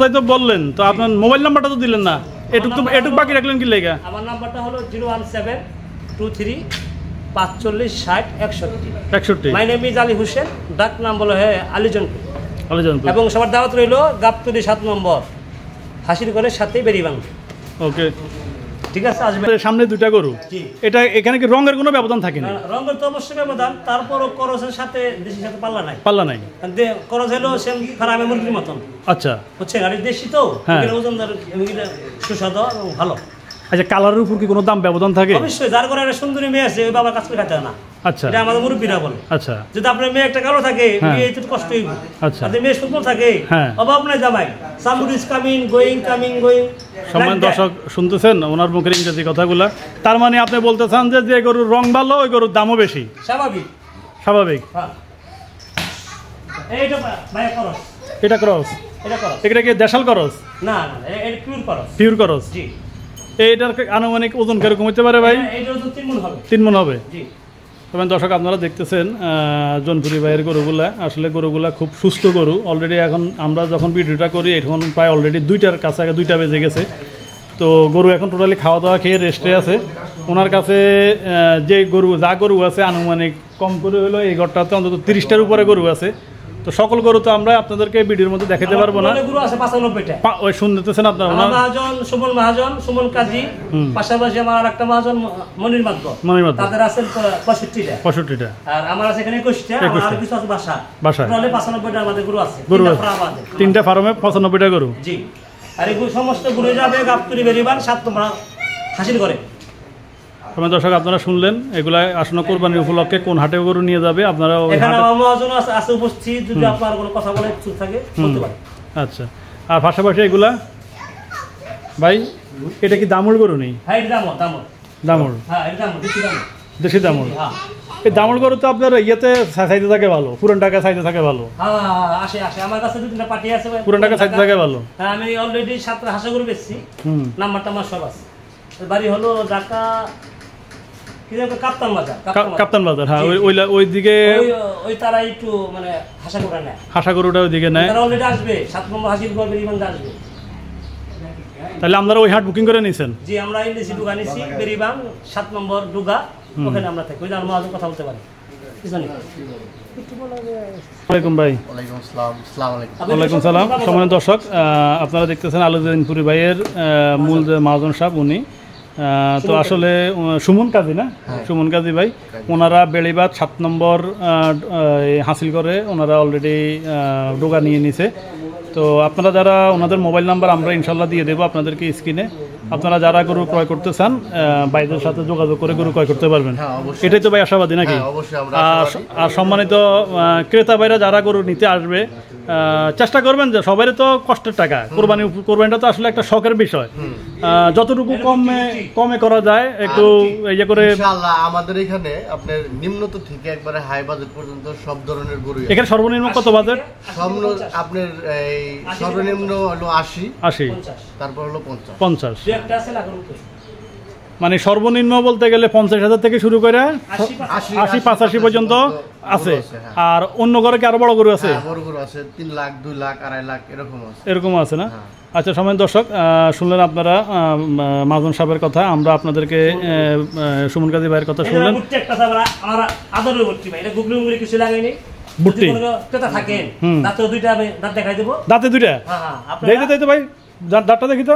তাই তো বললেন, তো আপনার মোবাইল নাম্বারটা তো দিলেন না, এটুক বাকি রাখলেন কি লেগা? আমার নাম্বারটা হলো 01723 45 60 61। My name is Ali Hossain, ডাক নাম বলো হ্যাঁ আলীজনপুর। এবং সবার দাওয়াত রইল গাবতলী 7 নম্বর হাসির ঘরের সাথেই বেরিবাং। ওকে ঠিক আছে, আসবে। সামনে দুইটা গরু, এটা এখানে কি রঙের কোনো ব্যবধান থাকে না? রঙের তো অবশ্যই ব্যবধান, তারপরও করজের সাথে দেশির সাথে পাল্লা নাই। করজ হলো সেম ফার্মে মুরগির মতন। আচ্ছা, বুঝছেন, আর দেশি তো ওজনদার, সুস্বাদু এবং ভালো। আচ্ছা, কালারের উপর কি কোনো দাম ব্যবধান থাকে? অবশ্যই, যার ঘরে একটা সুন্দরী মেয়ে আছে ওই বাবার কাছ থেকে খাতে না। আচ্ছা, এটা আমাদের মুরব্বীরা বলে। আচ্ছা, যদি আপনার মেয়ে একটা কালো থাকে, মেয়ে একটু কষ্ট হইব। আচ্ছা, আর মেয়ে সুন্দর থাকে, অভাব নাই জামাই। Somebody is coming going. সম্মান দর্শক শুনতেছেন ওনার মুখের ইংরেজি কথাগুলা, তার মানে আপনি বলতে চান যে গরুর রং ভালো ওই গরুর দামও বেশি? স্বাভাবিক। এটা ক্রস, এটা কি দেশাল ক্রস? না, এটা পিওর ক্রস। জি। এইটার আনুমানিক ওজন কিরকম হতে পারে ভাই? এইটার ওজন 3 মণ হবে। 3 মণ হবে। জি। তবে দর্শক আপনারা দেখতেছেন জনপুরি ভাইয়ের গরুগুলা, আসলে গরুগুলা খুব সুস্থ গরু। অলরেডি এখন আমরা যখন ভিডিওটা করি এখন প্রায় অলরেডি 2টার কাছাকাছি 2টা বেজে গেছে। তো গরু এখন টোটালি খাওয়া দাওয়া খেয়ে রেস্টে আছে। ওনার কাছে যে গরু আছে আনুমানিক কম করে হলো এই ঘরটাতে অন্তত 30টার উপরে গরু আছে। তো সকল গরু তো আমরা আপনাদেরকে ভিডিওর মধ্যে দেখাতে পারবো না। গরু আছে 95টা। ওই শুনতেছেন আপনারা, মহাজন সুমন কাজী, পাশাপাশি আমার আরেকটা মহাজন মনির মাদ্দ, তাদের আছে 65টা। আর আমার আছে এখানে 21টা, আর কিছু আছে বাসা। তাহলে 95টা আমাদের গরু আছে। 3টা ফার্মে 95টা গরু। জি। আর এই সমস্ত গরু যাবে গাবতলী বেরিবান 7 নম্বর হাসির ঘরে। দর্শক আপনারা শুনলেন, এগুলা আসন্ন কোরবানির উপলক্ষে কোন হাটে গরু নিয়ে যাবে আপনারা এখানে মহাজন আছে উপস্থিত, যদি আপনার কোনো কথা বলে ইচ্ছুক থাকে বলতে পারেন। আচ্ছা, আর পাশাপাশি এগুলা ভাই এটা কি দামুর গরু নেই? হ্যাঁ, এটা দামুর। হ্যাঁ, এটা দামুর, দেশি দামুর। হ্যাঁ, এই দামুর গরু তো আপনার ইয়েতে চাইতে থাকে ভালো, পুরান টাকা চাইতে থাকে ভালো। হ্যাঁ, আসে আমার কাছে 2-3টা পার্টি আছে পুরান টাকা চাইতে থাকে ভালো। হ্যাঁ, আমি অলরেডি 7টা হাসা গরু বেচছি। নাম্বারটা আমার সব আছে। বাড়ি হলো ঢাকা কাপ্তান বাজার। হ্যাঁ, ওই দিকে ওই তারা একটু মানে হাসা গরুটা ওই দিকে নেয়। অলরেডি আসবে 7 নম্বর হাসির ঘর বেরিবাং আসবে। তাহলে আপনারা ওই হাট বুকিং করে নিয়েছেন? জি, আমরা ইন্ডিসি ডুগা নিছি, বেরিবাং 7 নম্বর ডুগা, ওখানে আমরা থাকি। ওই যে আমরা কথা বলতে পারি। ওয়ালাইকুম ভাই। ওয়ালাইকুম সালাম। সম্মানিত দর্শক, আপনারা দেখতেছেন আলীজনপুরি ভাইয়ের মূল যে মহাজন সাহেব উনি। তো আসলে সুমন কাজী না? সুমন কাজী ভাই, ওনারা বেড়িবাদ 7 নম্বর হাসিল করে ওনারা অলরেডি ডোগা নিয়ে নিছে। তো আপনারা যারা ওনাদের মোবাইল নাম্বার আমরা ইনশাল্লাহ দিয়ে দেবো আপনাদেরকে স্ক্রিনে। আপনারা যারা গরু ক্রয় করতে চান ভাইদের সাথে যোগাযোগ করে গরু ক্রয় করতে পারবেন। এটাই তো ভাই আশাবাদী নাকি? আর সম্মানিত ক্রেতা ভাইরা যারা গরু নিতে আসবে চেষ্টা করবেন যে সবাই তো কষ্টের টাকা, কোরবানিটা তো আসলে একটা শখের বিষয়, যতটুকু কমে করা যায় একটু ইয়ে করে। ইনশাআল্লাহ আমাদের এখানে আপনার নিম্নত থেকে একবারে হাই বাজেট পর্যন্ত সব ধরনের গরু। এখানে সর্বনিম্ন কত বাজেট? আপনার এই সর্বনিম্ন হলো 80, তারপর হলো 50। মানে সর্বনিম্ন বলতে গেলে 50,000 থেকে শুরু করে 80-85 পর্যন্ত আছে। আর অন্য ঘরে কি আরো বড় গরু আছে? বড় গরু আছে 3 লাখ 2 লাখ 2.5 লাখ এরকম আছে না? আচ্ছা, সময় দর্শক শুনলেন আপনারা মাজন সাহেবের কথা, আমরা আপনাদেরকে সুমন কাজী ভাইয়ের কথা শুনলেন। বুট্টি দাঁতে 2টা দেখাই তো ভাই, দাঁতটা দেখি তো।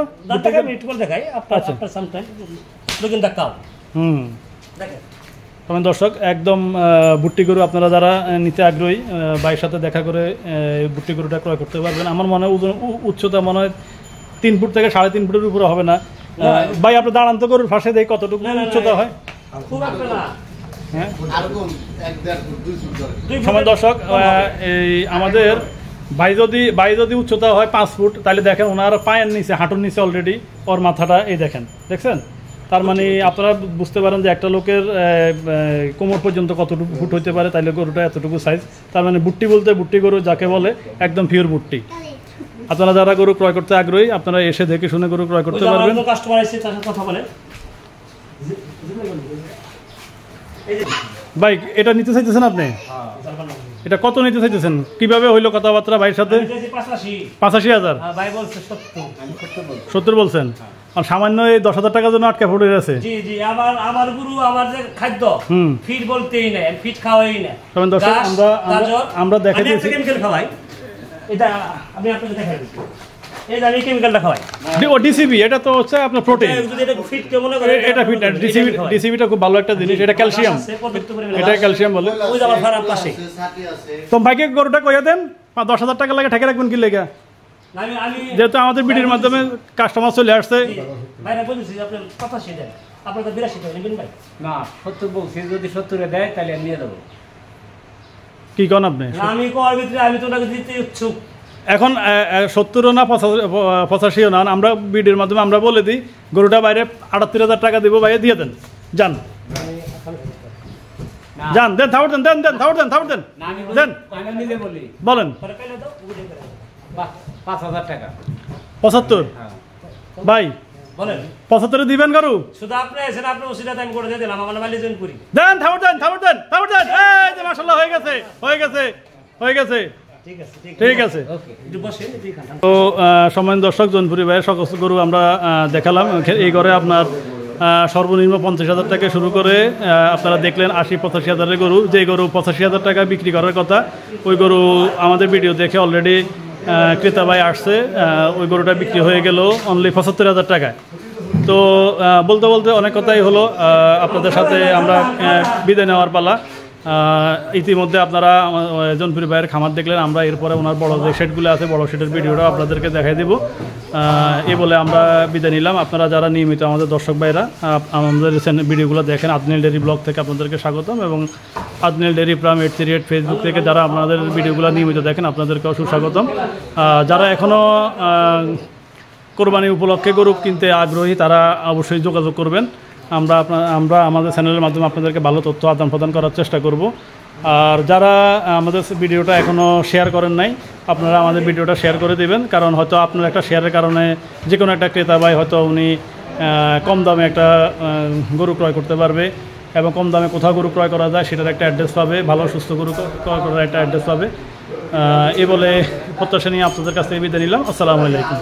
দর্শক একদম বুট্টি গরু আপনারা যারা নিতে আগ্রহী ভাইয়ের সাথে দেখা করে বুট্টি গরুটা ক্রয় করতে পারবেন। আমার মনে হয় উচ্চতা মনে হয় 3 ফুট থেকে 3.5 ফুটের উপরে হবে না ভাই। আপনি দাঁড়ান্ত গরুর ফাঁসে দেয় কতটুকু উচ্চতা হয়? সময় দর্শক, এই আমাদের ভাই যদি উচ্চতা হয় 5 ফুট, তাহলে দেখেন ওনার পায়ের নিচে হাঁটুর নিচে অলরেডি ওর মাথাটা এই দেখছেন। তার মানে আপনারা বুঝতে পারেন যে একটা লোকের কোমর পর্যন্ত কতটুকু ফুট হইতে পারে, তাইলে গরুটা এতটুকু সাইজ। তার মানে বুট্টি বলতে বুট্টি গরু যাকে বলে একদম পিওর বুট্টি। আপনারা যারা গরু ক্রয় করতে আগ্রহী আপনারা এসে দেখে শুনে গরু ক্রয় করতে পারবেন। ভাই এটা নিতে চাইতেছেন আপনি? এটা কত নিতে চাইতেছেন? কিভাবে হইলো কথাবার্তা ভাইয়ের সাথে? 85,000। 70 বলছেন, আর সামান্য এই 10,000 টাকার জন্য আটকে পড়ে আছে। জি জি, আমার গুরু আমার যে খাদ্য ফিট বলতেই না, ফিট খাওয়াই না। তবে দর্শক আমরা দেখাই দিয়েছি কেমিক্যাল খাওয়াই, এটা আমি আপনাকে দেখাই দিচ্ছি। এই যে আমি কেমিক্যালটা খাওয়াই, ও ডিসিবি, এটা তো হচ্ছে আপনার প্রোটিন। যদি এটা ফিট কে মনে করে এটা ফিট, ডিসিবিটা খুব ভালো একটা জিনিস, এটা ক্যালসিয়াম, এটা ক্যালসিয়াম বলে। ওই যে আমার ফার্ম পাশে। তো ভাইকে গরুটা কইয়া দেন, 10,000 টাকা লাগে ঠেকে রাখবেন কি লেগা? যেহেতু আমাদের ভিডিওর মাধ্যমে কাস্টমার চলে আসছে। ভাইরা বলেছি আপনি 85 দেন, আপনার তো 82 টাকা নেবেন ভাই। না 70 বলছি, যদি 70 দেয় তাহলে আমি নিয়ে দেবো। কি কোন আপনি? আমি কোয়ার ভিতরে আমি তো ওনাকে দিতে ইচ্ছুক। এখন 70 না 85 না, আমরা ভিডিওর মাধ্যমে আমরা বলে দিই গরুটা বাইরে 78,000 টাকা দিব, ভাইয়া দিয়ে দেন। যান যান, দেন, থাউর দেন, দেন, দেন, থাউর দেন, থাউর দেন, দেন, বলেন। 5,000 টাকা। 75 ভাই বলেন, 75 দিবেন গরু? শুধু আপনি এসেন, আপনি ওসিলাতে আমি করে দিয়ে দিলাম, আমার মালিক জয়েন করি। দেন, থাউর দেন, থাউর দেন, থাউর দেন। এই যে মাশাআল্লাহ হয়ে গেছে, হয়ে গেছে, হয়ে গেছে। ঠিক আছে। তো সম্মানিত দর্শক, জনপুরি ভাইয়ের সকল গরু আমরা দেখালাম। এই ঘরে আপনার সর্বনিম্ন 50,000 টাকা শুরু করে আপনারা দেখলেন 80-85,000 গরু। যে গরু 85,000 টাকা বিক্রি করার কথা, ওই গরু আমাদের ভিডিও দেখে অলরেডি ক্রেতা ভাই আসছে, ওই গরুটা বিক্রি হয়ে গেল অনলি 75,000 টাকায়। তো বলতে বলতে অনেক কথাই হলো, আপনাদের সাথে আমরা বিদায় নেওয়ার পালা। ইতিমধ্যে আপনারা জনপুরি ভাইয়ের খামার দেখলেন, আমরা এরপরে ওনার বড় যে শেডগুলো আছে, বড় শেডের ভিডিওটা আপনাদেরকে দেখাই দেব। এই বলে আমরা বিদায় নিলাম। আপনারা যারা নিয়মিত আমাদের দর্শক ভাইরা আমাদের ভিডিওগুলো দেখেন, আদনিল ডেইরি ব্লগ থেকে আপনাদেরকে স্বাগতম, এবং আদনিল ডেইরি ফার্ম @ ফেসবুক থেকে যারা আপনাদের ভিডিওগুলো নিয়মিত দেখেন, আপনাদেরকেও সুস্বাগতম। যারা এখনও কোরবানি উপলক্ষে গরু কিনতে আগ্রহী, তারা অবশ্যই যোগাযোগ করবেন। আমরা আমাদের চ্যানেলের মাধ্যমে আপনাদেরকে ভালো তথ্য আদান প্রদান করার চেষ্টা করব। আর যারা আমাদের ভিডিওটা এখনও শেয়ার করেন নাই, আপনারা আমাদের ভিডিওটা শেয়ার করে দেবেন, কারণ হয়তো আপনার একটা শেয়ারের কারণে যে কোনো একটা ক্রেতা ভাই হয়তো উনি কম দামে একটা গরু ক্রয় করতে পারবে, এবং কম দামে কোথাও গরু ক্রয় করা যায় সেটার একটা অ্যাড্রেস পাবে, ভালো সুস্থ গরু ক্রয় করার একটা অ্যাড্রেস পাবে। এ বলে প্রত্যাশা নিয়ে আপনাদের কাছ থেকে বিদায় নিলাম। আসসালামু আলাইকুম।